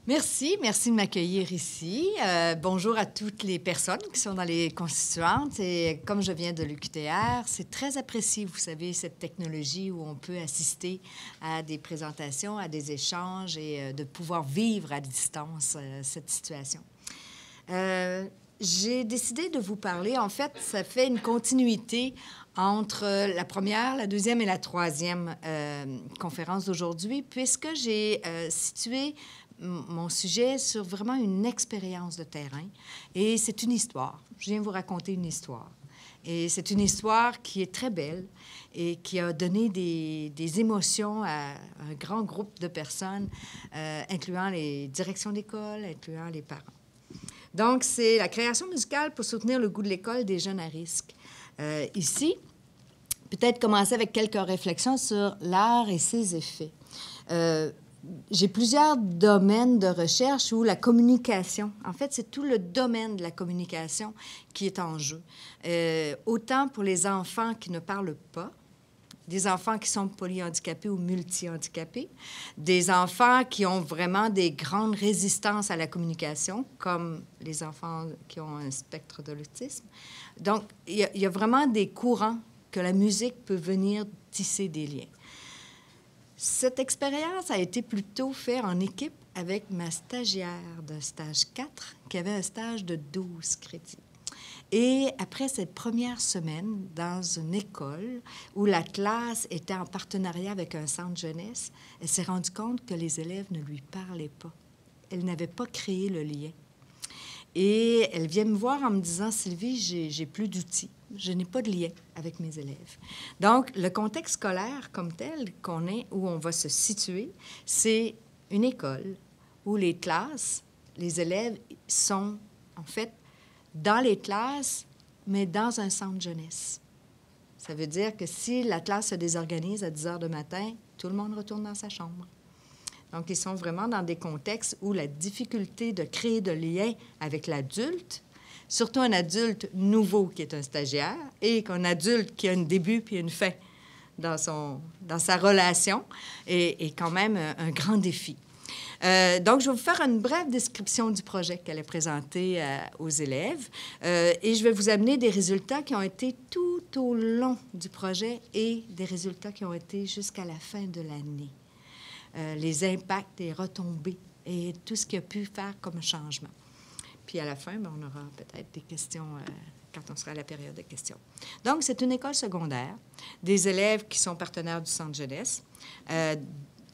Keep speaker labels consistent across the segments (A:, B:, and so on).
A: Merci de m'accueillir ici. Bonjour à toutes les personnes qui sont dans les constituantes. Et comme je viens de l'UQTR, c'est très apprécié, vous savez, cette technologie où on peut assister à des présentations, à des échanges et de pouvoir vivre à distance cette situation. J'ai décidé de vous parler, en fait, ça fait une continuité entre la première, la deuxième et la troisième conférence d'aujourd'hui, puisque j'ai situé mon sujet sur vraiment une expérience de terrain. Et c'est une histoire. Je viens vous raconter une histoire. Et c'est une histoire qui est très belle et qui a donné des émotions à un grand groupe de personnes, incluant les directions d'école, incluant les parents. Donc, c'est la création musicale pour soutenir le goût de l'école des jeunes à risque. Ici, peut-être commencer avec quelques réflexions sur l'art et ses effets. J'ai plusieurs domaines de recherche où la communication, en fait, c'est tout le domaine de la communication qui est en jeu. Autant pour les enfants qui ne parlent pas, des enfants qui sont polyhandicapés ou multihandicapés, des enfants qui ont vraiment des grandes résistances à la communication, comme les enfants qui ont un spectre de l'autisme. Donc, il y a vraiment des courants que la musique peut venir tisser des liens. Cette expérience a été plutôt faite en équipe avec ma stagiaire de stage 4, qui avait un stage de 12 crédits. Et après cette première semaine dans une école où la classe était en partenariat avec un centre jeunesse, elle s'est rendue compte que les élèves ne lui parlaient pas. Elle n'avait pas créé le lien. Et elle vient me voir en me disant, « Sylvie, j'ai plus d'outils. Je n'ai pas de lien avec mes élèves. » Donc, le contexte scolaire comme tel qu'on est, où on va se situer, c'est une école où les classes, les élèves sont, en fait, dans les classes, mais dans un centre jeunesse. Ça veut dire que si la classe se désorganise à 10 heures du matin, tout le monde retourne dans sa chambre. Donc, ils sont vraiment dans des contextes où la difficulté de créer de liens avec l'adulte, surtout un adulte nouveau qui est un stagiaire et qu'un adulte qui a un début puis une fin dans sa relation, est quand même un grand défi. Donc, je vais vous faire une brève description du projet qu'elle a présenté aux élèves et je vais vous amener des résultats qui ont été tout au long du projet et des résultats qui ont été jusqu'à la fin de l'année. Les impacts, les retombées et tout ce qui a pu faire comme changement. Puis à la fin, bien, on aura peut-être des questions quand on sera à la période de questions. Donc, c'est une école secondaire, des élèves qui sont partenaires du centre jeunesse,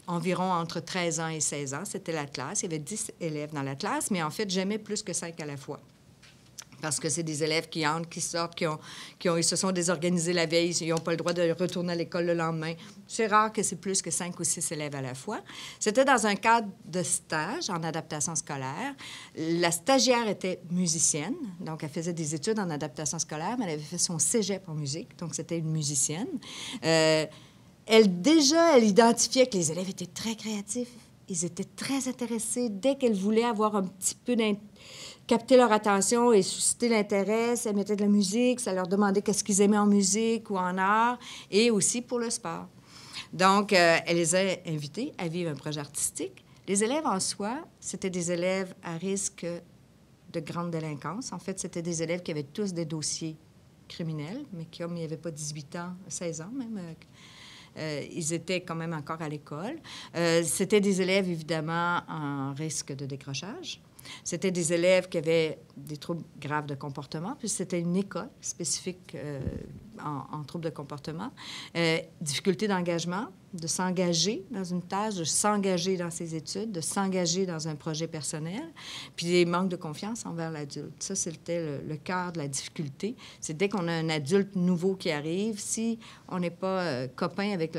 A: environ entre 13 ans et 16 ans. C'était la classe. Il y avait 10 élèves dans la classe, mais en fait, jamais plus que 5 à la fois. Parce que c'est des élèves qui entrent, qui sortent, ils se sont désorganisés la veille, ils n'ont pas le droit de retourner à l'école le lendemain. C'est rare que c'est plus que 5 ou 6 élèves à la fois. C'était dans un cadre de stage en adaptation scolaire. La stagiaire était musicienne, donc elle faisait des études en adaptation scolaire, mais elle avait fait son cégep en musique, donc c'était une musicienne. Elle identifiait que les élèves étaient très créatifs. Ils étaient très intéressés. Dès qu'elle voulait avoir un petit peu capter leur attention et susciter l'intérêt, ça mettait de la musique, ça leur demandait qu'est-ce qu'ils aimaient en musique ou en art, et aussi pour le sport. Donc, elle les a invités à vivre un projet artistique. Les élèves en soi, c'était des élèves à risque de grande délinquance. En fait, c'était des élèves qui avaient tous des dossiers criminels, mais comme il n'y avait pas 18 ans, 16 ans même, ils étaient quand même encore à l'école. C'était des élèves, évidemment, en risque de décrochage. C'était des élèves qui avaient des troubles graves de comportement, puis c'était une école spécifique en troubles de comportement. Difficulté d'engagement, de s'engager dans une tâche, de s'engager dans ses études, de s'engager dans un projet personnel, puis des manques de confiance envers l'adulte. Ça, c'était le cœur de la difficulté. C'est dès qu'on a un adulte nouveau qui arrive, si on n'est pas copain avec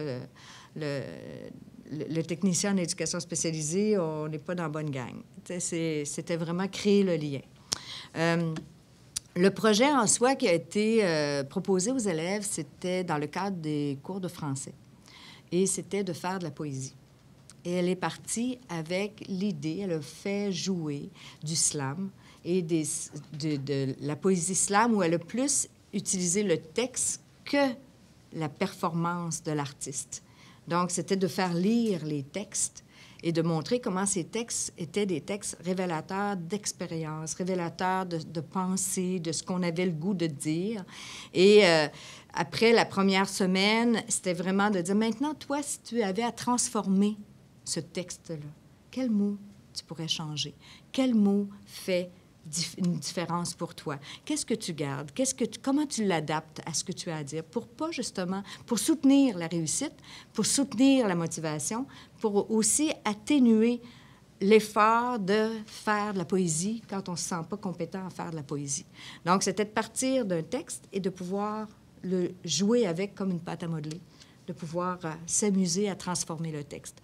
A: le technicien en éducation spécialisée, on n'est pas dans la bonne gang. C'était vraiment créer le lien. Le projet en soi qui a été proposé aux élèves, c'était dans le cadre des cours de français. Et c'était de faire de la poésie. Et elle est partie avec l'idée, elle a fait jouer du slam et de la poésie slam où elle a plus utilisé le texte que la performance de l'artiste. Donc, c'était de faire lire les textes et de montrer comment ces textes étaient des textes révélateurs d'expérience, révélateurs de pensée, de ce qu'on avait le goût de dire. Et après la première semaine, c'était vraiment de dire, maintenant, toi, si tu avais à transformer ce texte-là, quel mot tu pourrais changer? Quel mot fait une différence pour toi? Qu'est-ce que tu gardes? Comment tu l'adaptes à ce que tu as à dire pour pas justement, pour soutenir la réussite, pour soutenir la motivation, pour aussi atténuer l'effort de faire de la poésie quand on ne se sent pas compétent à faire de la poésie. Donc, c'était de partir d'un texte et de pouvoir le jouer avec comme une pâte à modeler, de pouvoir s'amuser à transformer le texte.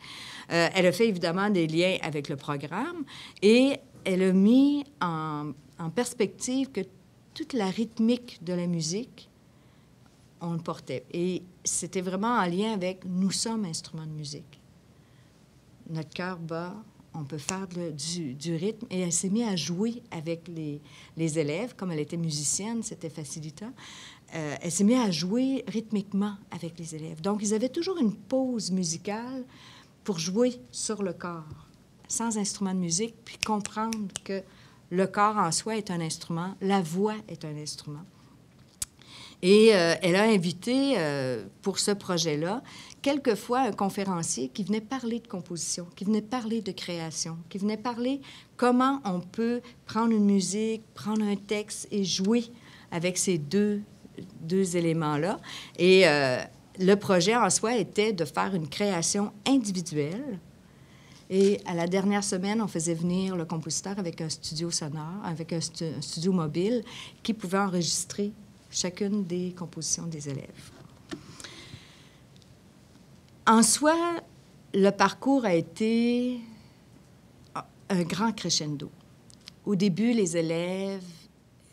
A: Elle a fait évidemment des liens avec le programme et elle a mis en perspective que toute la rythmique de la musique, on le portait. Et c'était vraiment en lien avec « nous sommes instruments de musique ». Notre cœur bat, on peut faire du rythme. Et elle s'est mise à jouer avec les élèves. Comme elle était musicienne, c'était facilitant. Elle s'est mise à jouer rythmiquement avec les élèves. Donc, ils avaient toujours une pause musicale pour jouer sur le corps, sans instrument de musique, puis comprendre que le corps en soi est un instrument, la voix est un instrument. Et elle a invité, pour ce projet-là, quelquefois un conférencier qui venait parler de composition, qui venait parler de création, qui venait parler comment on peut prendre une musique, prendre un texte et jouer avec ces deux éléments-là. Et le projet en soi était de faire une création individuelle. Et à la dernière semaine, on faisait venir le compositeur avec un studio sonore, avec un studio mobile qui pouvait enregistrer chacune des compositions des élèves. En soi, le parcours a été un grand crescendo. Au début, les élèves,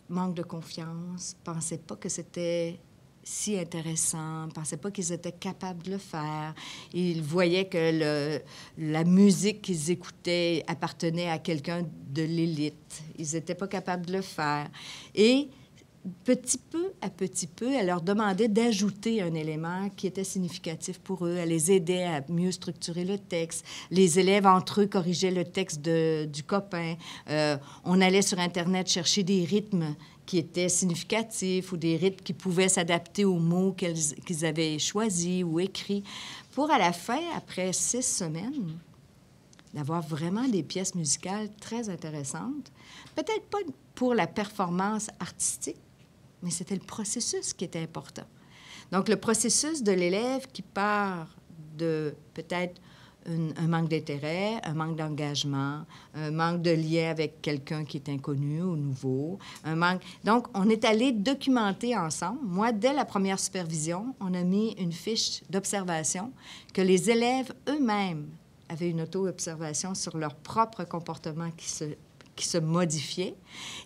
A: manque de confiance, ne pensaient pas que c'était si intéressant, ne pensaient pas qu'ils étaient capables de le faire. Ils voyaient que la musique qu'ils écoutaient appartenait à quelqu'un de l'élite. Ils n'étaient pas capables de le faire. Et petit peu à petit peu, elle leur demandait d'ajouter un élément qui était significatif pour eux. Elle les aidait à mieux structurer le texte. Les élèves, entre eux, corrigeaient le texte du copain. On allait sur Internet chercher des rythmes qui étaient significatifs ou des rythmes qui pouvaient s'adapter aux mots qu'ils avaient choisis ou écrits, pour à la fin, après 6 semaines, d'avoir vraiment des pièces musicales très intéressantes. Peut-être pas pour la performance artistique, mais c'était le processus qui était important. Donc, le processus de l'élève qui part de peut-être un manque d'intérêt, un manque d'engagement, un manque de lien avec quelqu'un qui est inconnu ou nouveau, un manque... Donc, on est allé documenter ensemble. Moi, dès la première supervision, on a mis une fiche d'observation que les élèves eux-mêmes avaient une auto-observation sur leur propre comportement qui se modifiait.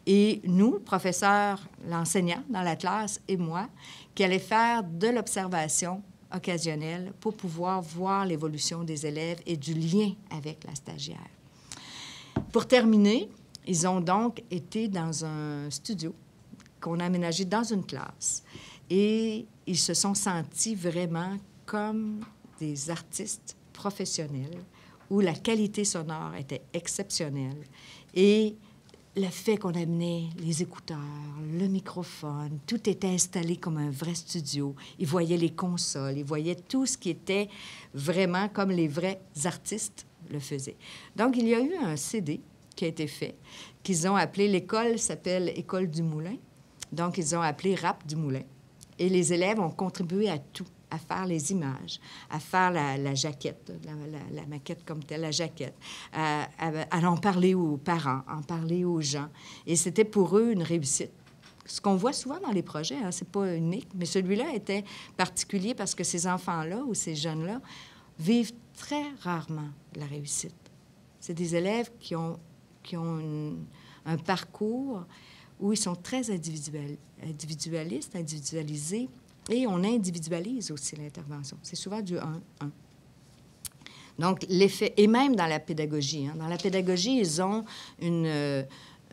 A: Et nous, professeurs, l'enseignant dans la classe et moi, qui allaient faire de l'observation occasionnelle pour pouvoir voir l'évolution des élèves et du lien avec la stagiaire. Pour terminer, ils ont donc été dans un studio qu'on a aménagé dans une classe et ils se sont sentis vraiment comme des artistes professionnels où la qualité sonore était exceptionnelle. Et le fait qu'on amenait les écouteurs, le microphone, tout était installé comme un vrai studio. Ils voyaient les consoles, ils voyaient tout ce qui était vraiment comme les vrais artistes le faisaient. Donc, il y a eu un CD qui a été fait, qu'ils ont appelé, l'école s'appelle École du Moulin. Donc, ils ont appelé Rap du Moulin. Et les élèves ont contribué à tout, à faire les images, à faire la jaquette, la maquette comme telle, la jaquette, à en parler aux parents, en parler aux gens. Et c'était pour eux une réussite. Ce qu'on voit souvent dans les projets, hein, c'est pas unique, mais celui-là était particulier parce que ces enfants-là ou ces jeunes-là vivent très rarement la réussite. C'est des élèves qui ont un parcours où ils sont très individualistes, individualisés, et on individualise aussi l'intervention. C'est souvent du 1-1. Donc, l'effet... Et même dans la pédagogie. Hein. Dans la pédagogie, ils ont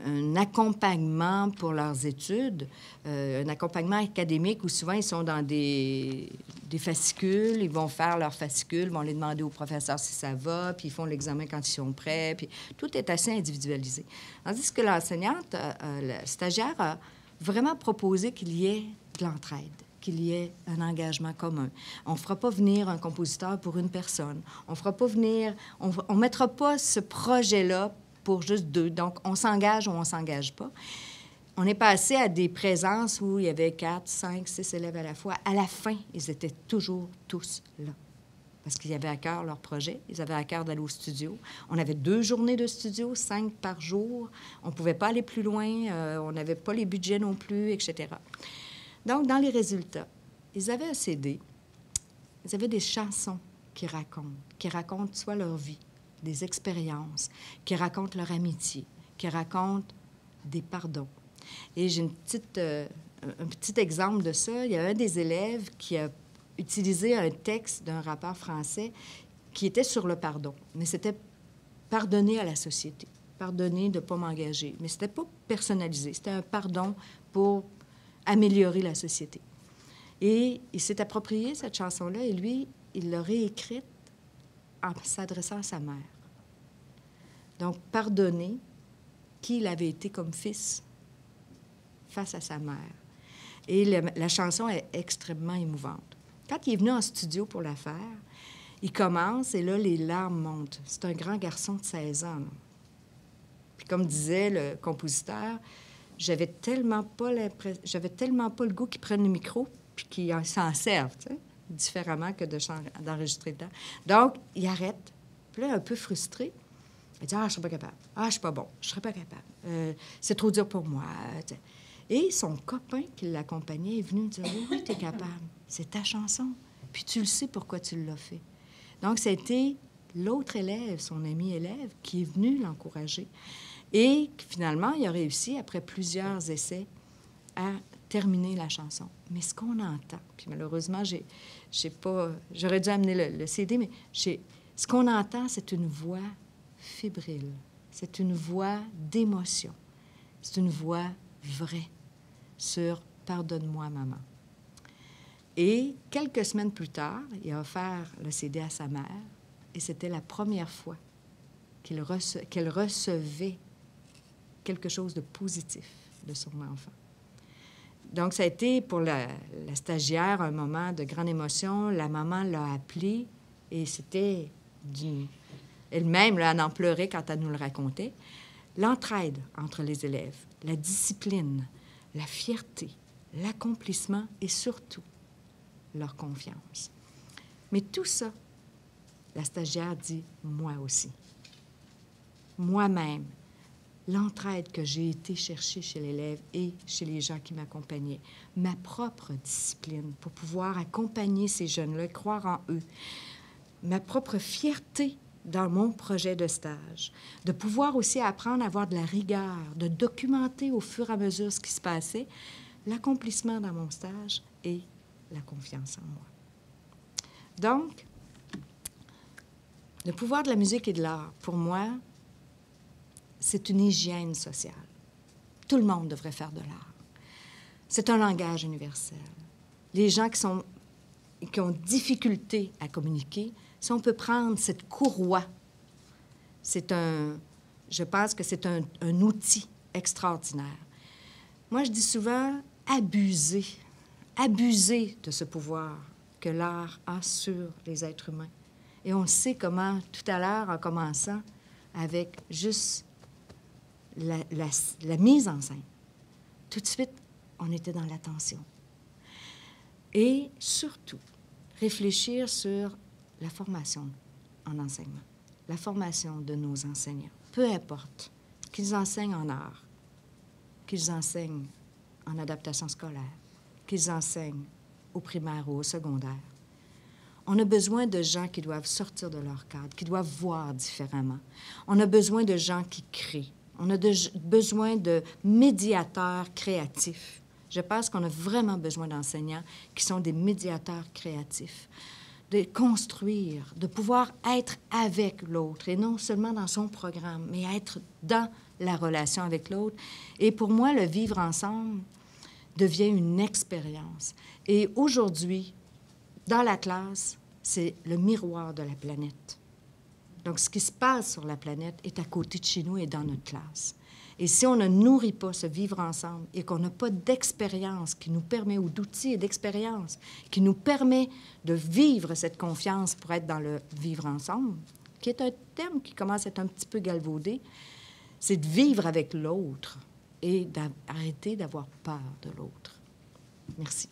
A: un accompagnement pour leurs études, un accompagnement académique où souvent ils sont dans des fascicules, ils vont faire leurs fascicules, vont les demander au professeur si ça va, puis ils font l'examen quand ils sont prêts, puis tout est assez individualisé. Tandis que l'enseignante, la stagiaire, a vraiment proposé qu'il y ait de l'entraide, qu'il y ait un engagement commun. On ne fera pas venir un compositeur pour une personne. On fera pas venir... On ne mettra pas ce projet-là pour juste deux. Donc, on s'engage ou on ne s'engage pas. On est passé à des présences où il y avait 4, 5, 6 élèves à la fois. À la fin, ils étaient toujours tous là. Parce qu'ils avaient à cœur leur projet. Ils avaient à cœur d'aller au studio. On avait 2 journées de studio, 5 par jour. On ne pouvait pas aller plus loin. On n'avait pas les budgets non plus, etc. Donc, dans les résultats, ils avaient un CD. Ils avaient des chansons qui racontent soit leur vie, des expériences, qui racontent leur amitié, qui racontent des pardons. Et j'ai un petit exemple de ça. Il y a un des élèves qui a utilisé un texte d'un rappeur français qui était sur le pardon. Mais c'était pardonner à la société, pardonner de ne pas m'engager. Mais c'était pas personnalisé. C'était un pardon pour améliorer la société. Et il s'est approprié cette chanson-là et lui, il l'a réécrite en s'adressant à sa mère. Donc, pardonner qui il avait été comme fils face à sa mère. Et la chanson est extrêmement émouvante. Quand il est venu en studio pour la faire, il commence et là, les larmes montent. C'est un grand garçon de 16 ans. Là. Puis comme disait le compositeur, j'avais tellement pas le goût qu'il prenne le micro puis qu'il s'en serve, tu sais, différemment que d'enregistrer dedans. Donc, il arrête. Puis là, un peu frustré, il dit « Ah, je ne serais pas capable. Ah, je ne suis pas bon. Je ne serais pas capable. C'est trop dur pour moi. » Et son copain qui l'accompagnait est venu dire « Oui, tu es capable. C'est ta chanson. Puis tu le sais pourquoi tu l'as fait. » Donc, ça a été l'autre élève, son ami élève, qui est venu l'encourager. Et finalement, il a réussi, après plusieurs essais, à terminer la chanson. Mais ce qu'on entend, puis malheureusement, j'aurais dû amener le CD, mais ce qu'on entend, c'est une voix fébrile. C'est une voix d'émotion. C'est une voix vraie sur « Pardonne-moi, maman ». Et quelques semaines plus tard, il a offert le CD à sa mère et c'était la première fois qu'elle recevait quelque chose de positif de son enfant. Donc, ça a été pour la stagiaire un moment de grande émotion. La maman l'a appelée et c'était elle-même, elle en pleurait quand elle nous le racontait. L'entraide entre les élèves, la discipline, la fierté, l'accomplissement et surtout leur confiance. Mais tout ça, la stagiaire dit « moi aussi ». Moi-même, l'entraide que j'ai été chercher chez l'élève et chez les gens qui m'accompagnaient, ma propre discipline pour pouvoir accompagner ces jeunes-là, croire en eux, ma propre fierté dans mon projet de stage, de pouvoir aussi apprendre à avoir de la rigueur, de documenter au fur et à mesure ce qui se passait, l'accomplissement dans mon stage et la confiance en moi. Donc, le pouvoir de la musique et de l'art, pour moi, c'est une hygiène sociale. Tout le monde devrait faire de l'art. C'est un langage universel. Les gens qui ont difficulté à communiquer, si on peut prendre cette courroie, je pense que c'est un outil extraordinaire. Moi, je dis souvent, abuser de ce pouvoir que l'art a sur les êtres humains. Et on sait comment, tout à l'heure, en commençant, avec juste la mise en scène, tout de suite, on était dans l'attention. Et surtout, réfléchir sur la formation en enseignement, la formation de nos enseignants. Peu importe qu'ils enseignent en art, qu'ils enseignent en adaptation scolaire, qu'ils enseignent au primaire ou au secondaire. On a besoin de gens qui doivent sortir de leur cadre, qui doivent voir différemment. On a besoin de gens qui créent. On a besoin de médiateurs créatifs. Je pense qu'on a vraiment besoin d'enseignants qui sont des médiateurs créatifs, de construire, de pouvoir être avec l'autre, et non seulement dans son programme, mais être dans la relation avec l'autre. Et pour moi, le vivre ensemble devient une expérience. Et aujourd'hui, dans la classe, c'est le miroir de la planète. Donc, ce qui se passe sur la planète est à côté de chez nous et dans notre classe. Et si on ne nourrit pas ce vivre ensemble et qu'on n'a pas d'expérience qui nous permet, ou d'outils et d'expérience qui nous permet de vivre cette confiance pour être dans le vivre ensemble, qui est un thème qui commence à être un petit peu galvaudé, c'est de vivre avec l'autre et d'arrêter d'avoir peur de l'autre. Merci.